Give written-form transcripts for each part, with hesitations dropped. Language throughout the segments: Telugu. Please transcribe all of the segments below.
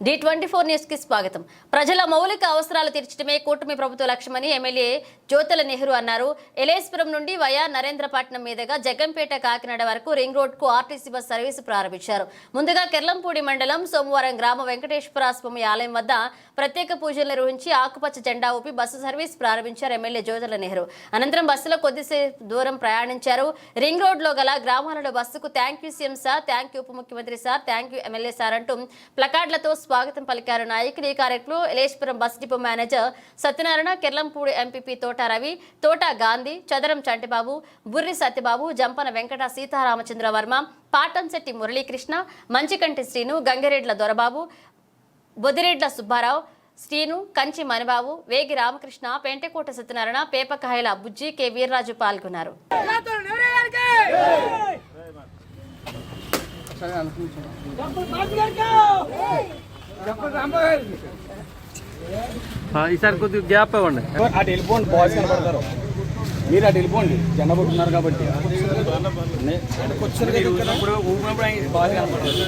D24 న్యూస్ కి స్వాగతం. ప్రజల మౌలిక అవసరాలు తీర్చడమే కూటమి ప్రభుత్వ లక్ష్యమని ఎమ్మెల్యే జ్యోతుల నెహ్రూ అన్నారు. ఎలేస్పురం నుండి వయా నరేంద్రపట్నం మీదుగా జగ్గంపేట కాకినాడ వరకు రింగ్ రోడ్ కు ఆర్టీసీ బస్ సర్వీసు ప్రారంభించారు. ముందుగా కెర్లంపూడి మండలం సోమవారం గ్రామ వెంకటేశ్వర స్వామి ఆలయం వద్ద ప్రత్యేక పూజలు నిర్వహించి ఆకుపచ్చ జెండా ఊపి బస్సు సర్వీస్ ప్రారంభించారు ఎమ్మెల్యే జ్యోతుల నెహ్రూ. అనంతరం బస్సులో కొద్దిసేపు దూరం ప్రయాణించారు. రింగ్ రోడ్ లో గల గ్రామాలలో బస్సుకు thank you CM sir, thank you ఉప ముఖ్యమంత్రి sir, thank you MLA sir అంటూ ప్లకార్డులతో స్వాగతం పలికారు నాయకులు. ఈ కార్యక్రమంలో Yeleswaram bus depot manager Satyanarayana, Kirlampudi MPP Thota Ravi, తోట గాంధీ, చదరం చంటిబాబు, బుర్రి సత్యబాబు, జంపన వెంకట సీతారామచంద్ర వర్మ, పాటంశెట్టి మురళీకృష్ణ, మంచికంటి శ్రీను, గంగిరెడ్ల దొరబాబు, బొదిరెడ్ల సుబ్బారావు, శ్రీను, కంచి మణిబాబు, వేగి రామకృష్ణ, పెంటకోట సత్యనారాయణ, పేపకాయల బుజ్జి, కె వీర్రాజు పాల్గొన్నారు. ఈసారి కొద్దిగా గ్యాప్ ఇవ్వండి. అటు వెళ్ళిపోండి, బాయ్స్ కనపడతారు. మీరు అటు వెళ్ళిపోండి, జెండా పట్టుకున్నారు కాబట్టి. బాయ్స్ కనపడతారు.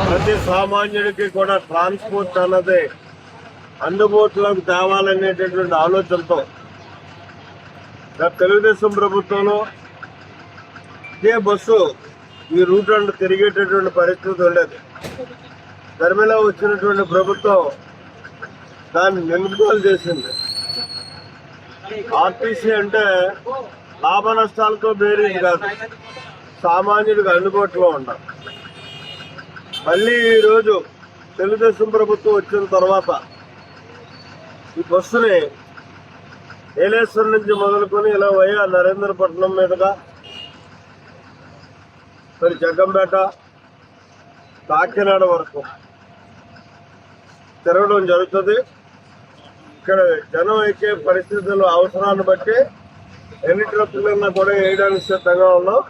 ప్రతి సామాన్యుడికి కూడా ట్రాన్స్పోర్ట్ అన్నది అందుబాటులోకి తేవాలనేటటువంటి ఆలోచనతో తెలుగుదేశం ప్రభుత్వంలో ఇదే బస్సు ఈ రూట్ అండ్ తిరిగేటటువంటి పరిస్థితి ఉండేది. ధర్మిలో వచ్చినటువంటి ప్రభుత్వం దాన్ని నిలుపుదల చేసింది. ఆర్టీసీ అంటే లాభ నష్టాలతో బేరీజ్ కాదు, సామాన్యుడికి అందుబాటులో ఉండాలి. మళ్ళీ ఈరోజు తెలుగుదేశం ప్రభుత్వం వచ్చిన తర్వాత ఈ బస్సుని ఏలేశ్వరం నుంచి మొదలుకొని ఇలా వయా నరేంద్రపట్నం మీదుగా మరి జగ్గంపేట కాకినాడ వరకు తిరగడం జరుగుతుంది. ఇక్కడ జనం ఎక్కే పరిస్థితులు అవసరాన్ని బట్టి ఎన్ని ట్రక్కులన్నా కూడా వేయడానికి సిద్ధంగా ఉన్నాం.